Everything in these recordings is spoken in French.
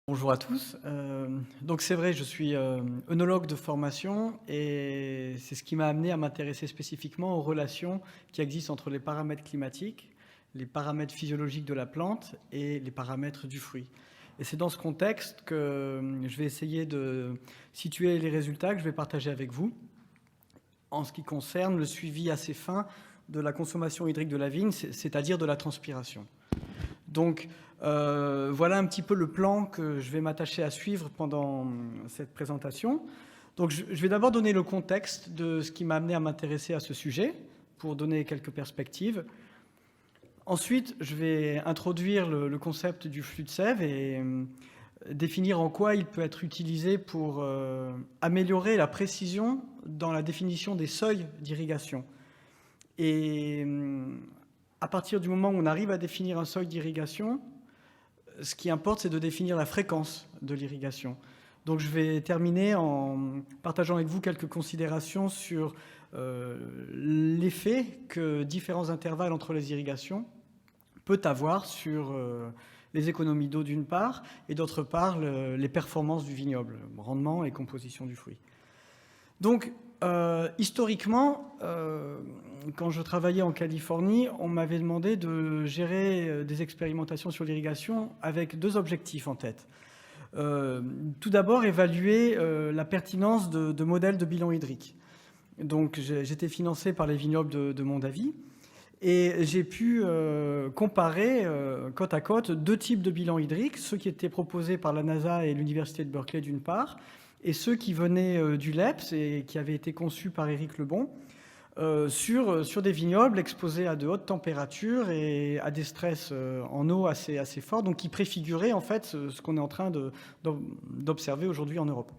Bonjour à tous. Donc c'est vrai, je suis œnologue de formation et c'est ce qui m'a amené à m'intéresser spécifiquement aux relations qui existent entre les paramètres climatiques, les paramètres physiologiques de la plante et les paramètres du fruit. Et c'est dans ce contexte que je vais essayer de situer les résultats que je vais partager avec vous en ce qui concerne le suivi assez fin de la consommation hydrique de la vigne, c'est-à-dire de la transpiration. Donc, voilà un petit peu le plan que je vais m'attacher à suivre pendant cette présentation. Donc, je vais d'abord donner le contexte de ce qui m'a amené à m'intéresser à ce sujet, pour donner quelques perspectives. Ensuite, je vais introduire le concept du flux de sève et définir en quoi il peut être utilisé pour améliorer la précision dans la définition des seuils d'irrigation. Et à partir du moment où on arrive à définir un seuil d'irrigation, ce qui importe, c'est de définir la fréquence de l'irrigation. Donc je vais terminer en partageant avec vous quelques considérations sur l'effet que différents intervalles entre les irrigations peut avoir sur les économies d'eau d'une part, et d'autre part les performances du vignoble, rendement et composition du fruit. Donc, historiquement, quand je travaillais en Californie, on m'avait demandé de gérer des expérimentations sur l'irrigation avec deux objectifs en tête. Tout d'abord, évaluer la pertinence de modèles de bilan hydrique. Donc, j'étais financé par les vignobles de Mondavi et j'ai pu comparer côte à côte deux types de bilans hydriques, ceux qui étaient proposés par la NASA et l'Université de Berkeley d'une part, et ceux qui venaient du LEPS et qui avaient été conçus par Éric Lebon sur des vignobles exposés à de hautes températures et à des stress en eau assez forts, donc qui préfiguraient en fait ce qu'on est en train d'observer aujourd'hui en Europe.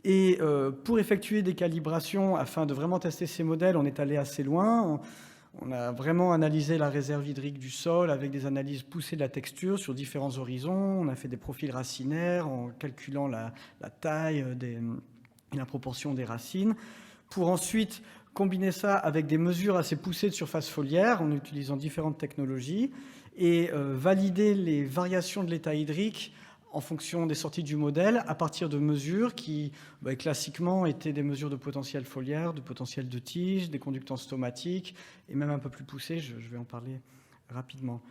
Et pour effectuer des calibrations afin de vraiment tester ces modèles, on est allé assez loin. On a vraiment analysé la réserve hydrique du sol avec des analyses poussées de la texture sur différents horizons. On a fait des profils racinaires en calculant la taille et la proportion des racines, pour ensuite combiner ça avec des mesures assez poussées de surface foliaire en utilisant différentes technologies et valider les variations de l'état hydrique en fonction des sorties du modèle à partir de mesures qui classiquement étaient des mesures de potentiel foliaire, de potentiel de tige, des conductances stomatiques et même un peu plus poussées, je vais en parler rapidement.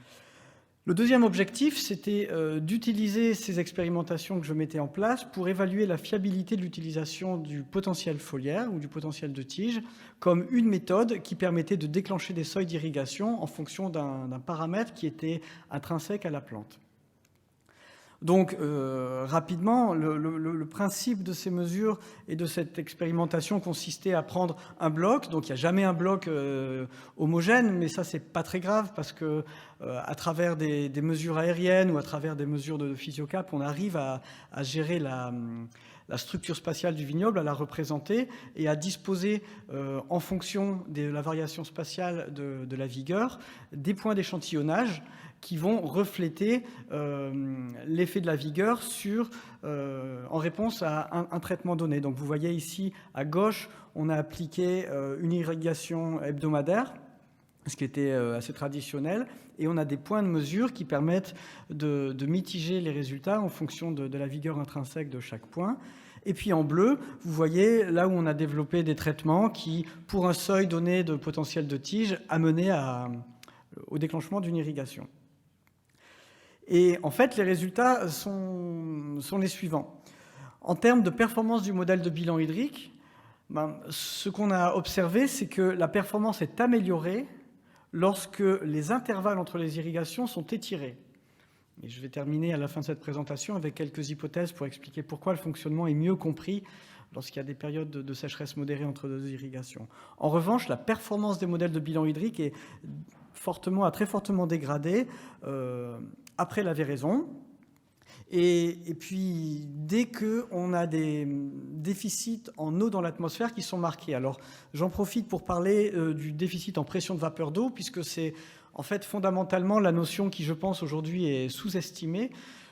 Le deuxième objectif, c'était d'utiliser ces expérimentations que je mettais en place pour évaluer la fiabilité de l'utilisation du potentiel foliaire ou du potentiel de tige comme une méthode qui permettait de déclencher des seuils d'irrigation en fonction d'un paramètre qui était intrinsèque à la plante. Donc, rapidement, le principe de ces mesures et de cette expérimentation consistait à prendre un bloc. Donc, il n'y a jamais un bloc homogène, mais ça, c'est pas très grave parce que à travers des mesures aériennes ou à travers des mesures de physiocap, on arrive à gérer la structure spatiale du vignoble, à la représenter et à disposer, en fonction de la variation spatiale de la vigueur, des points d'échantillonnage qui vont refléter l'effet de la vigueur en réponse à un traitement donné. Donc vous voyez ici, à gauche, on a appliqué une irrigation hebdomadaire, ce qui était assez traditionnel, et on a des points de mesure qui permettent de mitiger les résultats en fonction de la vigueur intrinsèque de chaque point. Et puis en bleu, vous voyez là où on a développé des traitements qui, pour un seuil donné de potentiel de tige, amenaient au déclenchement d'une irrigation. Et en fait, les résultats sont les suivants. En termes de performance du modèle de bilan hydrique, ce qu'on a observé, c'est que la performance est améliorée lorsque les intervalles entre les irrigations sont étirés. Et je vais terminer à la fin de cette présentation avec quelques hypothèses pour expliquer pourquoi le fonctionnement est mieux compris lorsqu'il y a des périodes de sécheresse modérée entre deux irrigations. En revanche, la performance des modèles de bilan hydrique a très fortement dégradé après la véraison. Et puis, dès qu'on a des déficits en eau dans l'atmosphère qui sont marqués. Alors, j'en profite pour parler du déficit en pression de vapeur d'eau, puisque c'est en fait fondamentalement la notion qui, je pense, aujourd'hui est sous-estimée.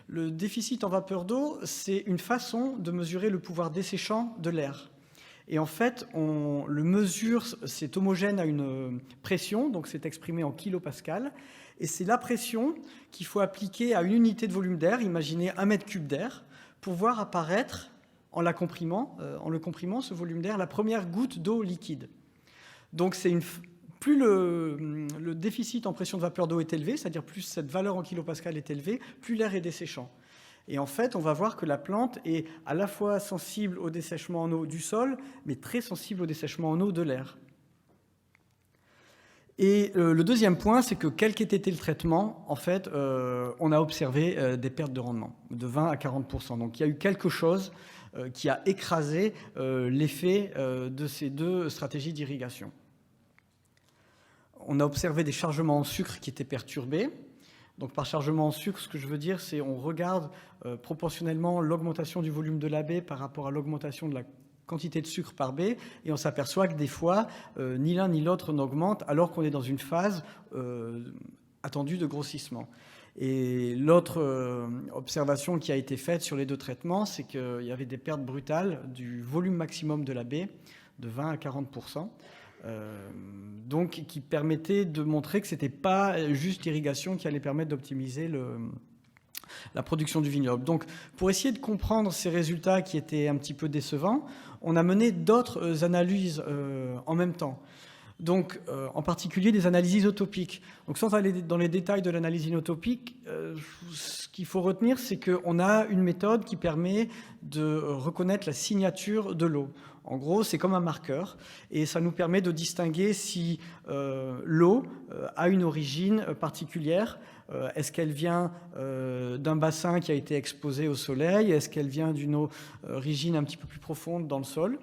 Le déficit en vapeur d'eau, c'est une façon de mesurer le pouvoir desséchant de l'air. Et en fait, on le mesure, c'est homogène à une pression, donc c'est exprimé en kilopascal. Et c'est la pression qu'il faut appliquer à une unité de volume d'air, imaginez 1 mètre cube d'air, pour voir apparaître, en le comprimant, ce volume d'air, la première goutte d'eau liquide. Donc plus le déficit en pression de vapeur d'eau est élevé, c'est-à-dire plus cette valeur en kilopascal est élevée, plus l'air est desséchant. Et en fait, on va voir que la plante est à la fois sensible au dessèchement en eau du sol, mais très sensible au dessèchement en eau de l'air. Et le deuxième point, c'est que quel qu'ait été le traitement, en fait, on a observé des pertes de rendement de 20 à 40%. Donc il y a eu quelque chose qui a écrasé l'effet de ces deux stratégies d'irrigation. On a observé des chargements en sucre qui étaient perturbés. Donc par chargement en sucre, ce que je veux dire, c'est on regarde proportionnellement l'augmentation du volume de la baie par rapport à l'augmentation de la quantité de sucre par baie, et on s'aperçoit que des fois, ni l'un ni l'autre n'augmente, alors qu'on est dans une phase attendue de grossissement. Et l'autre observation qui a été faite sur les deux traitements, c'est qu'il y avait des pertes brutales du volume maximum de la baie, de 20 à 40%. Donc qui permettait de montrer que ce n'était pas juste l'irrigation qui allait permettre d'optimiser la production du vignoble. Donc pour essayer de comprendre ces résultats qui étaient un petit peu décevants, on a mené d'autres analyses en même temps. Donc en particulier des analyses isotopiques. Donc sans aller dans les détails de l'analyse isotopique, ce qu'il faut retenir, c'est qu'on a une méthode qui permet de reconnaître la signature de l'eau. En gros, c'est comme un marqueur, et ça nous permet de distinguer si l'eau a une origine particulière. Est-ce qu'elle vient d'un bassin qui a été exposé au soleil? Est-ce qu'elle vient d'une origine un petit peu plus profonde dans le sol?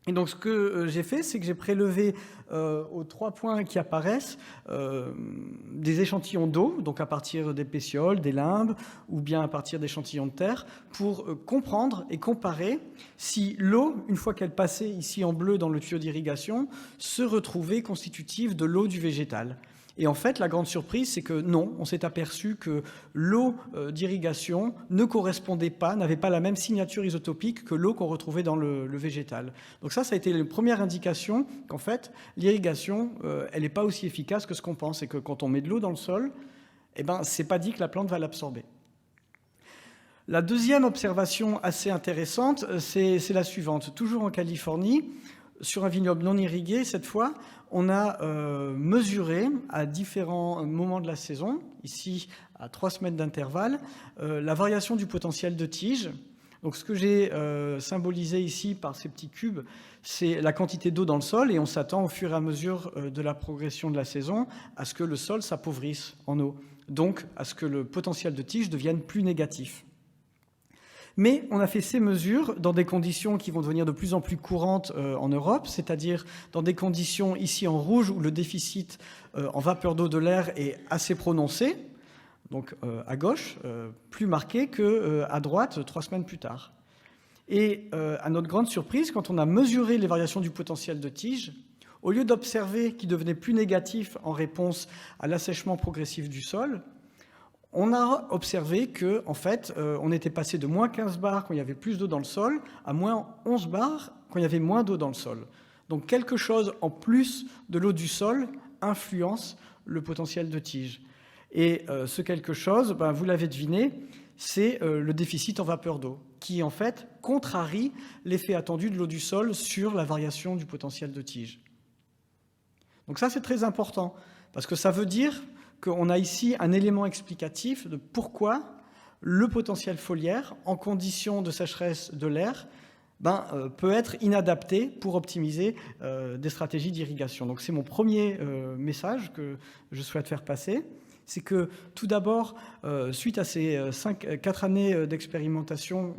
Et donc ce que j'ai fait, c'est que j'ai prélevé aux 3 points qui apparaissent des échantillons d'eau, donc à partir des pétioles, des limbes, ou bien à partir d'échantillons de terre, pour comprendre et comparer si l'eau, une fois qu'elle passait ici en bleu dans le tuyau d'irrigation, se retrouvait constitutive de l'eau du végétal. Et en fait, la grande surprise, c'est que non, on s'est aperçu que l'eau d'irrigation ne correspondait pas, n'avait pas la même signature isotopique que l'eau qu'on retrouvait dans le végétal. Donc ça a été la première indication qu'en fait, l'irrigation, elle n'est pas aussi efficace que ce qu'on pense, et que quand on met de l'eau dans le sol, eh ben, c'est pas dit que la plante va l'absorber. La deuxième observation assez intéressante, c'est la suivante. Toujours en Californie, sur un vignoble non irrigué, cette fois, on a mesuré à différents moments de la saison, ici à 3 semaines d'intervalle, la variation du potentiel de tige. Donc ce que j'ai symbolisé ici par ces petits cubes, c'est la quantité d'eau dans le sol, et on s'attend au fur et à mesure de la progression de la saison à ce que le sol s'appauvrisse en eau, donc à ce que le potentiel de tige devienne plus négatif. Mais on a fait ces mesures dans des conditions qui vont devenir de plus en plus courantes en Europe, c'est-à-dire dans des conditions ici en rouge où le déficit en vapeur d'eau de l'air est assez prononcé, donc à gauche, plus marqué qu'à droite 3 semaines plus tard. Et à notre grande surprise, quand on a mesuré les variations du potentiel de tige, au lieu d'observer qu'il devenait plus négatif en réponse à l'assèchement progressif du sol, on a observé que, en fait, on était passé de moins 15 bars quand il y avait plus d'eau dans le sol à moins 11 bars quand il y avait moins d'eau dans le sol. Donc quelque chose en plus de l'eau du sol influence le potentiel de tige. Et ce quelque chose, vous l'avez deviné, c'est le déficit en vapeur d'eau, qui en fait contrarie l'effet attendu de l'eau du sol sur la variation du potentiel de tige. Donc ça, c'est très important, parce que ça veut dire qu'on a ici un élément explicatif de pourquoi le potentiel foliaire, en conditions de sécheresse de l'air, peut être inadapté pour optimiser des stratégies d'irrigation. Donc c'est mon premier message que je souhaite faire passer. C'est que tout d'abord, suite à ces 4 années d'expérimentation,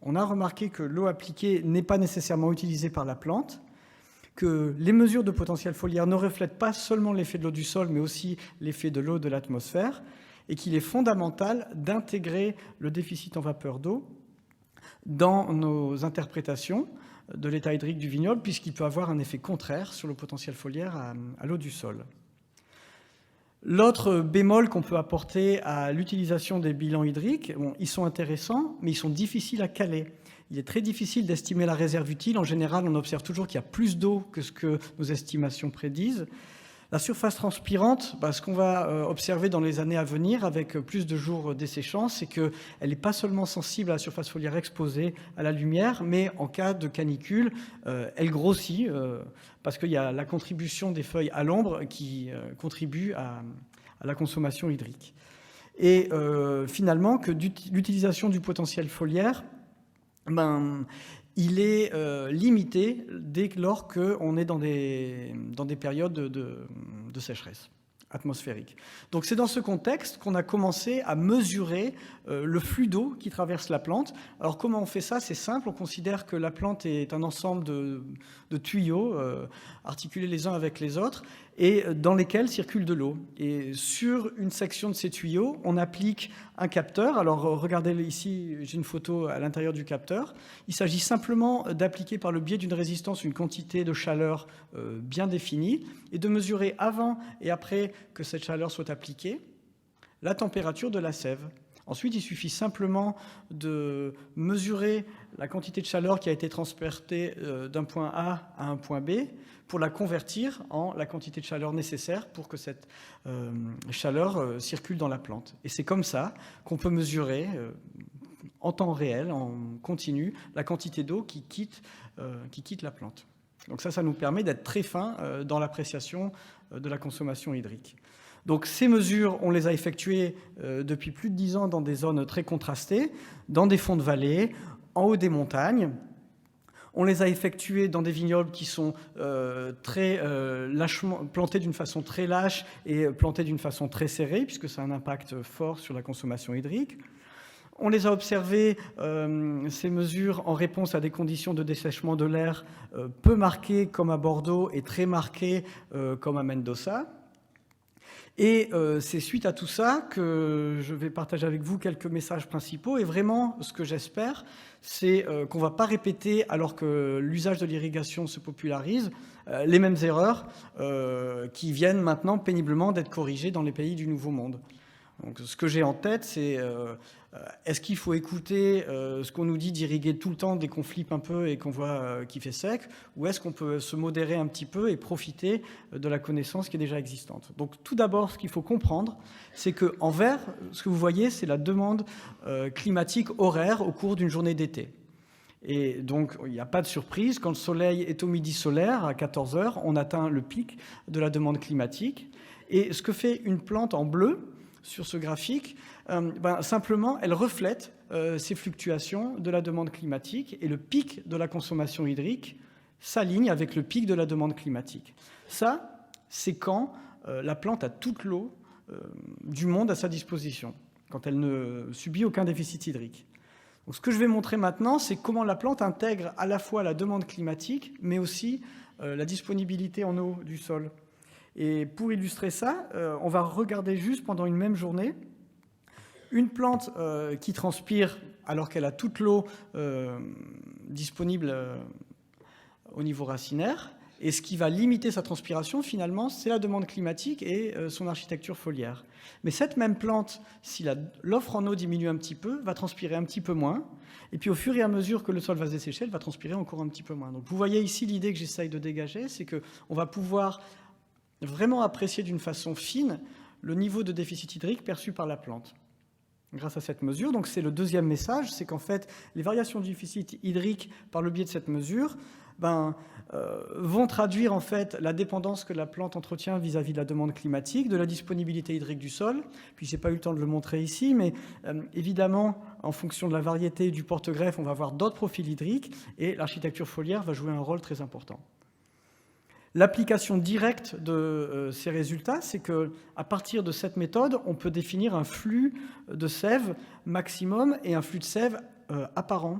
on a remarqué que l'eau appliquée n'est pas nécessairement utilisée par la plante, que les mesures de potentiel foliaire ne reflètent pas seulement l'effet de l'eau du sol, mais aussi l'effet de l'eau de l'atmosphère, et qu'il est fondamental d'intégrer le déficit en vapeur d'eau dans nos interprétations de l'état hydrique du vignoble, puisqu'il peut avoir un effet contraire sur le potentiel foliaire à l'eau du sol. L'autre bémol qu'on peut apporter à l'utilisation des bilans hydriques, ils sont intéressants, mais ils sont difficiles à caler. Il est très difficile d'estimer la réserve utile. En général, on observe toujours qu'il y a plus d'eau que ce que nos estimations prédisent. La surface transpirante, ce qu'on va observer dans les années à venir avec plus de jours desséchants, c'est qu'elle n'est pas seulement sensible à la surface foliaire exposée à la lumière, mais en cas de canicule, elle grossit parce qu'il y a la contribution des feuilles à l'ombre qui contribue à la consommation hydrique. Et finalement, que l'utilisation du potentiel foliaire, il est limité dès lors qu'on est dans des périodes de sécheresse atmosphérique. Donc c'est dans ce contexte qu'on a commencé à mesurer le flux d'eau qui traverse la plante. Alors comment on fait ça? C'est simple, on considère que la plante est un ensemble de tuyaux articulés les uns avec les autres et dans lesquels circule de l'eau. Et sur une section de ces tuyaux, on applique un capteur. Alors regardez ici, j'ai une photo à l'intérieur du capteur. Il s'agit simplement d'appliquer par le biais d'une résistance une quantité de chaleur bien définie et de mesurer avant et après que cette chaleur soit appliquée la température de la sève. Ensuite, il suffit simplement de mesurer la quantité de chaleur qui a été transportée d'un point A à un point B pour la convertir en la quantité de chaleur nécessaire pour que cette chaleur circule dans la plante. Et c'est comme ça qu'on peut mesurer en temps réel, en continu, la quantité d'eau qui quitte la plante. Donc ça nous permet d'être très fin dans l'appréciation de la consommation hydrique. Donc ces mesures, on les a effectuées depuis plus de 10 ans dans des zones très contrastées, dans des fonds de vallée, en haut des montagnes. On les a effectuées dans des vignobles qui sont très lâchement plantés d'une façon très lâche et plantés d'une façon très serrée, puisque ça a un impact fort sur la consommation hydrique. On les a observées, ces mesures, en réponse à des conditions de dessèchement de l'air peu marquées comme à Bordeaux et très marquées comme à Mendoza. Et c'est suite à tout ça que je vais partager avec vous quelques messages principaux. Et vraiment, ce que j'espère, c'est qu'on ne va pas répéter, alors que l'usage de l'irrigation se popularise, les mêmes erreurs qui viennent maintenant péniblement d'être corrigées dans les pays du Nouveau Monde. Donc, ce que j'ai en tête, c'est est-ce qu'il faut écouter ce qu'on nous dit d'irriguer tout le temps dès qu'on flippe un peu et qu'on voit qu'il fait sec, ou est-ce qu'on peut se modérer un petit peu et profiter de la connaissance qui est déjà existante? Donc tout d'abord, ce qu'il faut comprendre, c'est qu'en vert, ce que vous voyez, c'est la demande climatique horaire au cours d'une journée d'été. Et donc, il n'y a pas de surprise, quand le soleil est au midi solaire, à 14 heures, on atteint le pic de la demande climatique. Et ce que fait une plante en bleu, sur ce graphique, simplement, elle reflète ces fluctuations de la demande climatique et le pic de la consommation hydrique s'aligne avec le pic de la demande climatique. Ça, c'est quand la plante a toute l'eau du monde à sa disposition, quand elle ne subit aucun déficit hydrique. Donc, ce que je vais montrer maintenant, c'est comment la plante intègre à la fois la demande climatique, mais aussi la disponibilité en eau du sol. Et pour illustrer ça, on va regarder juste pendant une même journée une plante qui transpire alors qu'elle a toute l'eau disponible au niveau racinaire. Et ce qui va limiter sa transpiration, finalement, c'est la demande climatique et son architecture foliaire. Mais cette même plante, si l'offre en eau diminue un petit peu, va transpirer un petit peu moins. Et puis au fur et à mesure que le sol va se dessécher, elle va transpirer encore un petit peu moins. Donc vous voyez ici l'idée que j'essaye de dégager, c'est qu'on va pouvoir vraiment apprécier d'une façon fine le niveau de déficit hydrique perçu par la plante grâce à cette mesure. Donc c'est le deuxième message, c'est qu'en fait, les variations de déficit hydrique par le biais de cette mesure vont traduire en fait la dépendance que la plante entretient vis-à-vis de la demande climatique, de la disponibilité hydrique du sol. Puis j'ai pas eu le temps de le montrer ici, mais évidemment, en fonction de la variété et du porte-greffe, on va avoir d'autres profils hydriques et l'architecture foliaire va jouer un rôle très important. L'application directe de ces résultats, c'est qu'à partir de cette méthode, on peut définir un flux de sève maximum et un flux de sève apparent.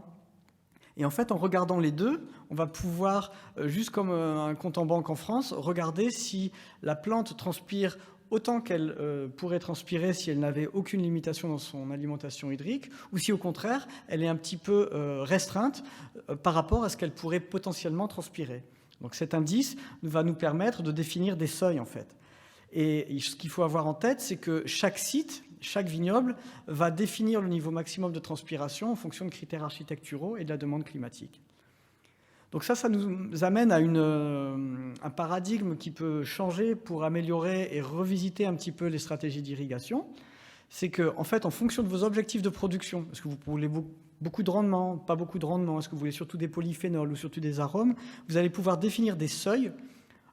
Et en fait, en regardant les deux, on va pouvoir, juste comme un compte en banque en France, regarder si la plante transpire autant qu'elle pourrait transpirer si elle n'avait aucune limitation dans son alimentation hydrique, ou si au contraire, elle est un petit peu restreinte par rapport à ce qu'elle pourrait potentiellement transpirer. Donc cet indice va nous permettre de définir des seuils, en fait. Et ce qu'il faut avoir en tête, c'est que chaque site chaque vignoble va définir le niveau maximum de transpiration en fonction de critères architecturaux et de la demande climatique. Donc ça nous amène à un paradigme qui peut changer pour améliorer et revisiter un petit peu les stratégies d'irrigation. C'est qu'en fait, en fonction de vos objectifs de production, est-ce que vous voulez beaucoup de rendement, pas beaucoup de rendement, est-ce que vous voulez surtout des polyphénols ou surtout des arômes, vous allez pouvoir définir des seuils,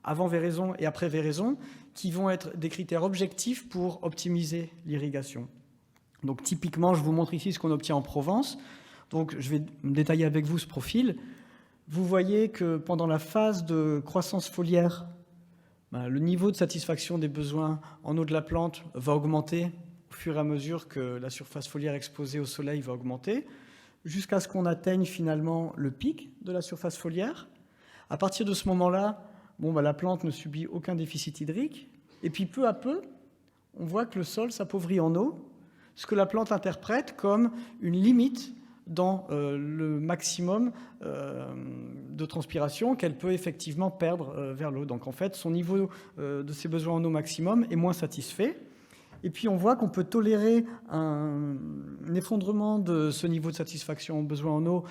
avant véraison et après véraison, qui vont être des critères objectifs pour optimiser l'irrigation. Donc typiquement, je vous montre ici ce qu'on obtient en Provence. Donc je vais détailler avec vous ce profil. Vous voyez que pendant la phase de croissance foliaire, le niveau de satisfaction des besoins en eau de la plante va augmenter au fur et à mesure que la surface foliaire exposée au soleil va augmenter, jusqu'à ce qu'on atteigne finalement le pic de la surface foliaire. À partir de ce moment-là, la plante ne subit aucun déficit hydrique. Et puis peu à peu, on voit que le sol s'appauvrit en eau, ce que la plante interprète comme une limite dans le maximum de transpiration qu'elle peut effectivement perdre vers l'eau. Donc en fait, son niveau de ses besoins en eau maximum est moins satisfait. Et puis on voit qu'on peut tolérer un effondrement de ce niveau de satisfaction en besoin en eau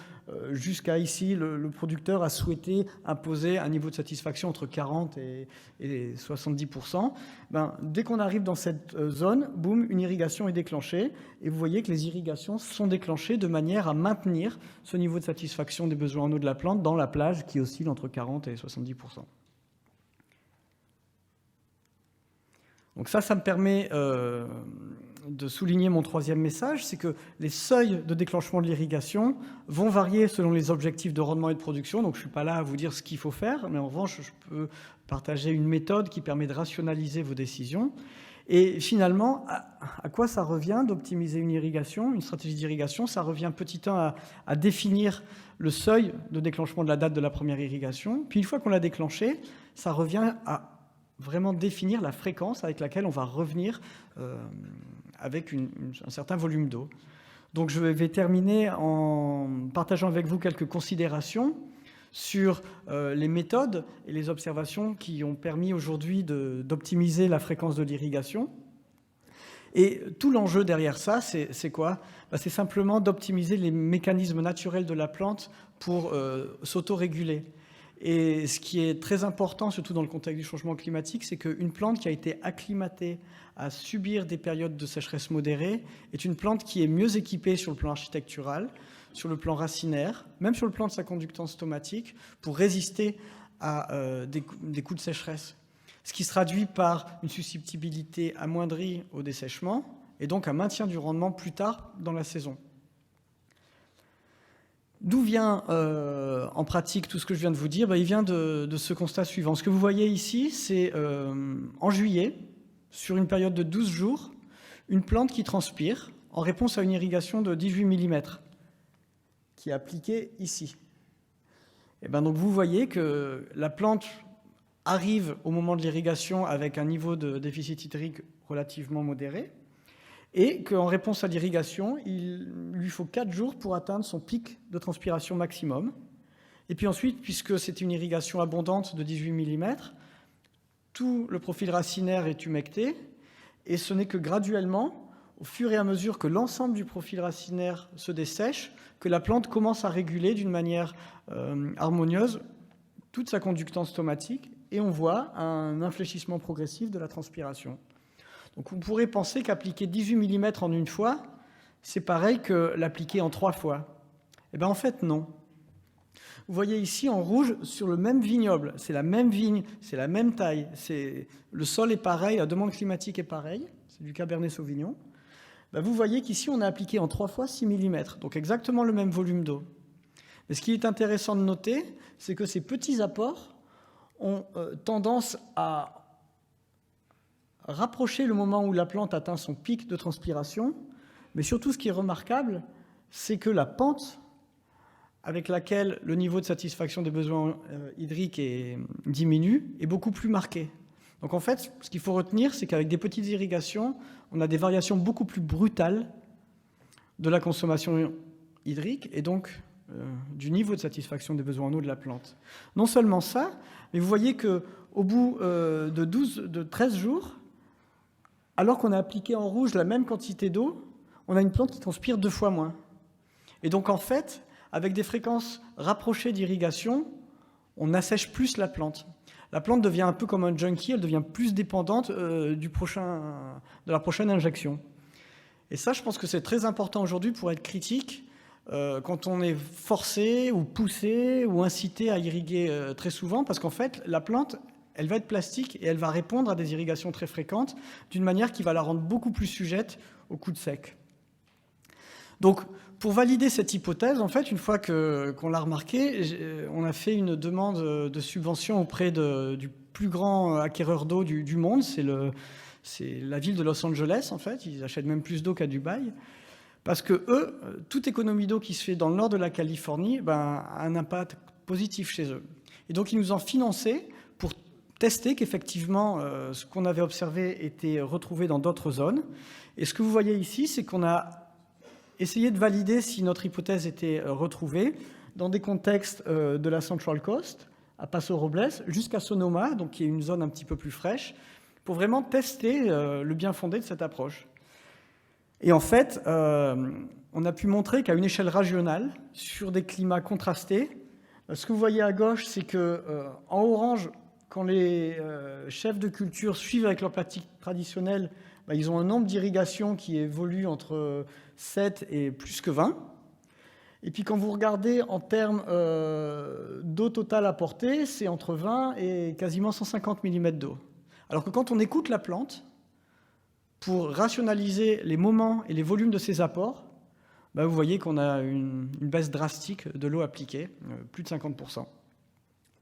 jusqu'à ici, le producteur a souhaité imposer un niveau de satisfaction entre 40 et 70%. Dès qu'on arrive dans cette zone, boum, une irrigation est déclenchée. Et vous voyez que les irrigations sont déclenchées de manière à maintenir ce niveau de satisfaction des besoins en eau de la plante dans la plage qui oscille entre 40 et 70%. Donc ça me permet de souligner mon troisième message, c'est que les seuils de déclenchement de l'irrigation vont varier selon les objectifs de rendement et de production. Donc je ne suis pas là à vous dire ce qu'il faut faire, mais en revanche, je peux partager une méthode qui permet de rationaliser vos décisions. Et finalement, à quoi ça revient d'optimiser une irrigation, une stratégie d'irrigation? Ça revient petit 1 à définir le seuil de déclenchement de la date de la première irrigation. Puis une fois qu'on l'a déclenché, ça revient à vraiment définir la fréquence avec laquelle on va revenir avec un certain volume d'eau. Donc je vais terminer en partageant avec vous quelques considérations sur les méthodes et les observations qui ont permis aujourd'hui d'optimiser la fréquence de l'irrigation. Et tout l'enjeu derrière ça, c'est quoi? C'est simplement d'optimiser les mécanismes naturels de la plante pour s'autoréguler. Et ce qui est très important, surtout dans le contexte du changement climatique, c'est qu'une plante qui a été acclimatée à subir des périodes de sécheresse modérée est une plante qui est mieux équipée sur le plan architectural, sur le plan racinaire, même sur le plan de sa conductance stomatique, pour résister à des coups de sécheresse. Ce qui se traduit par une susceptibilité amoindrie au dessèchement et donc un maintien du rendement plus tard dans la saison. D'où vient en pratique tout ce que je viens de vous dire? Il vient de ce constat suivant. Ce que vous voyez ici, c'est en juillet, sur une période de 12 jours, une plante qui transpire en réponse à une irrigation de 18 mm qui est appliquée ici. Et donc vous voyez que la plante arrive au moment de l'irrigation avec un niveau de déficit hydrique relativement modéré, et qu'en réponse à l'irrigation, il lui faut 4 jours pour atteindre son pic de transpiration maximum. Et puis ensuite, puisque c'est une irrigation abondante de 18 mm, tout le profil racinaire est humecté, et ce n'est que graduellement, au fur et à mesure que l'ensemble du profil racinaire se dessèche, que la plante commence à réguler d'une manière harmonieuse toute sa conductance stomatique, et on voit un infléchissement progressif de la transpiration. Donc vous pourrez penser qu'appliquer 18 mm en une fois, c'est pareil que l'appliquer en 3 fois. En fait, non. Vous voyez ici en rouge, sur le même vignoble, c'est la même vigne, c'est la même taille, le sol est pareil, la demande climatique est pareille, c'est du Cabernet Sauvignon. Vous voyez qu'ici, on a appliqué en 3 fois 6 mm, donc exactement le même volume d'eau. Mais ce qui est intéressant de noter, c'est que ces petits apports ont tendance à rapprocher le moment où la plante atteint son pic de transpiration, mais surtout ce qui est remarquable, c'est que la pente avec laquelle le niveau de satisfaction des besoins hydriques diminue est beaucoup plus marqué. Donc en fait, ce qu'il faut retenir, c'est qu'avec des petites irrigations, on a des variations beaucoup plus brutales de la consommation hydrique et donc du niveau de satisfaction des besoins en eau de la plante. Non seulement ça, mais vous voyez qu'au bout de 13 jours, alors qu'on a appliqué en rouge la même quantité d'eau, on a une plante qui transpire 2 fois moins. Et donc en fait, avec des fréquences rapprochées d'irrigation, on assèche plus la plante. La plante devient un peu comme un junkie, elle devient plus dépendante de la prochaine injection. Et ça, je pense que c'est très important aujourd'hui pour être critique quand on est forcé ou poussé ou incité à irriguer très souvent, parce qu'en fait, la plante, elle va être plastique et elle va répondre à des irrigations très fréquentes d'une manière qui va la rendre beaucoup plus sujette aux coups de sec. Donc, pour valider cette hypothèse, en fait, une fois qu'on l'a remarqué, on a fait une demande de subvention auprès du plus grand acquéreur d'eau du monde, c'est la ville de Los Angeles, en fait. Ils achètent même plus d'eau qu'à Dubaï. Parce que eux, toute économie d'eau qui se fait dans le nord de la Californie a un impact positif chez eux. Et donc, ils nous ont financé pour tester qu'effectivement, ce qu'on avait observé était retrouvé dans d'autres zones. Et ce que vous voyez ici, c'est qu'on a essayé de valider si notre hypothèse était retrouvée dans des contextes de la Central Coast, à Paso Robles, jusqu'à Sonoma, donc qui est une zone un petit peu plus fraîche, pour vraiment tester le bien fondé de cette approche. Et en fait, on a pu montrer qu'à une échelle régionale, sur des climats contrastés, ce que vous voyez à gauche, c'est qu'en orange, quand les chefs de culture suivent avec leur pratique traditionnelle, ils ont un nombre d'irrigations qui évolue entre 7 et plus que 20. Et puis quand vous regardez en termes d'eau totale apportée, c'est entre 20 et quasiment 150 mm d'eau. Alors que quand on écoute la plante, pour rationaliser les moments et les volumes de ses apports, vous voyez qu'on a une baisse drastique de l'eau appliquée, plus de 50%,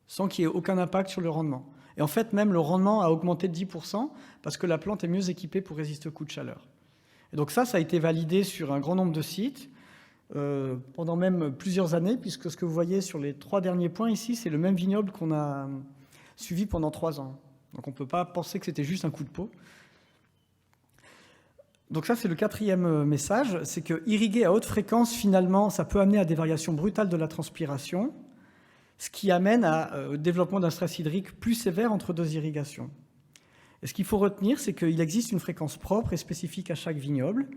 sans qu'il y ait aucun impact sur le rendement. Et en fait, même le rendement a augmenté de 10% parce que la plante est mieux équipée pour résister aux coups de chaleur. Et donc ça a été validé sur un grand nombre de sites pendant même plusieurs années, puisque ce que vous voyez sur les 3 derniers points ici, c'est le même vignoble qu'on a suivi pendant 3 ans. Donc on ne peut pas penser que c'était juste un coup de peau. Donc ça, c'est le 4e message, c'est que irriguer à haute fréquence, finalement, ça peut amener à des variations brutales de la transpiration, ce qui amène au développement d'un stress hydrique plus sévère entre 2 irrigations. Et ce qu'il faut retenir, c'est qu'il existe une fréquence propre et spécifique à chaque vignoble.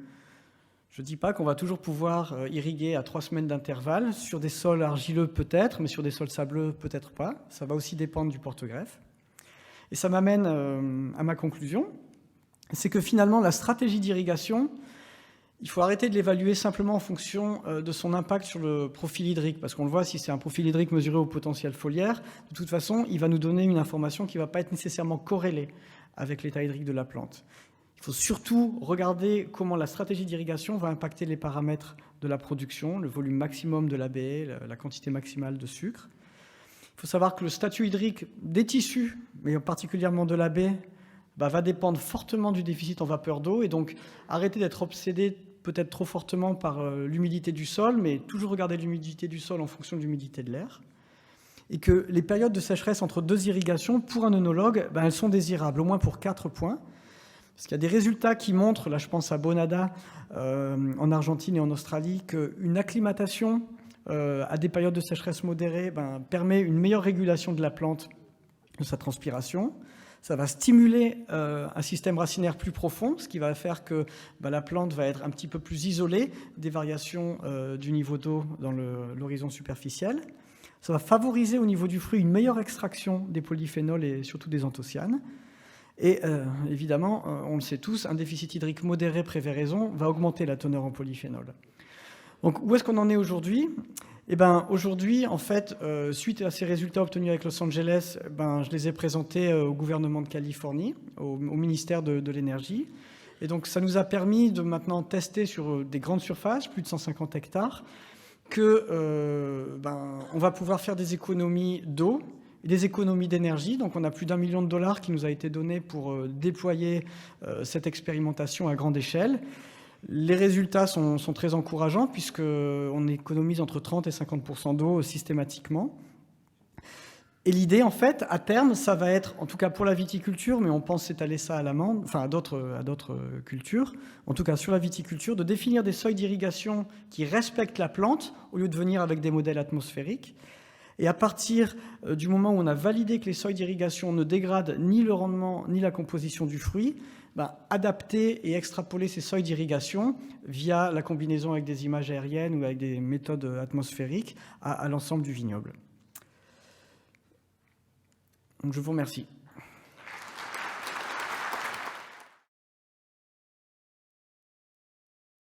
Je ne dis pas qu'on va toujours pouvoir irriguer à 3 semaines d'intervalle, sur des sols argileux peut-être, mais sur des sols sableux peut-être pas. Ça va aussi dépendre du porte-greffe. Et ça m'amène à ma conclusion, c'est que finalement, la stratégie d'irrigation, il faut arrêter de l'évaluer simplement en fonction de son impact sur le profil hydrique, parce qu'on le voit, si c'est un profil hydrique mesuré au potentiel foliaire, de toute façon, il va nous donner une information qui ne va pas être nécessairement corrélée avec l'état hydrique de la plante. Il faut surtout regarder comment la stratégie d'irrigation va impacter les paramètres de la production, le volume maximum de la baie, la quantité maximale de sucre. Il faut savoir que le statut hydrique des tissus, mais particulièrement de la baie, va dépendre fortement du déficit en vapeur d'eau, et donc arrêter d'être obsédé peut-être trop fortement par l'humidité du sol, mais toujours regarder l'humidité du sol en fonction de l'humidité de l'air. Et que les périodes de sécheresse entre 2 irrigations, pour un œnologue, elles sont désirables, au moins pour 4 points. Parce qu'il y a des résultats qui montrent, là je pense à Bonada, en Argentine et en Australie, qu'une acclimatation à des périodes de sécheresse modérée permet une meilleure régulation de la plante, de sa transpiration. Ça va stimuler un système racinaire plus profond, ce qui va faire que la plante va être un petit peu plus isolée des variations du niveau d'eau dans l'horizon superficiel. Ça va favoriser au niveau du fruit une meilleure extraction des polyphénols et surtout des anthocyanes. Et évidemment, on le sait tous, un déficit hydrique modéré prévéraison va augmenter la teneur en polyphénol. Donc où est-ce qu'on en est aujourd'hui ? Aujourd'hui, en fait, suite à ces résultats obtenus avec Los Angeles, je les ai présentés au gouvernement de Californie, au ministère de l'énergie. Et donc ça nous a permis de maintenant tester sur des grandes surfaces, plus de 150 hectares, on va pouvoir faire des économies d'eau et des économies d'énergie. Donc on a plus d'1 million de dollars qui nous a été donné pour déployer cette expérimentation à grande échelle. Les résultats sont très encourageants puisqu'on économise entre 30 et 50% d'eau systématiquement. Et l'idée, en fait, à terme, ça va être, en tout cas pour la viticulture, mais on pense s'étaler ça à l'amande, enfin à d'autres cultures, en tout cas sur la viticulture, de définir des seuils d'irrigation qui respectent la plante au lieu de venir avec des modèles atmosphériques. Et à partir du moment où on a validé que les seuils d'irrigation ne dégradent ni le rendement ni la composition du fruit, adapter et extrapoler ces seuils d'irrigation via la combinaison avec des images aériennes ou avec des méthodes atmosphériques à l'ensemble du vignoble. Donc, je vous remercie.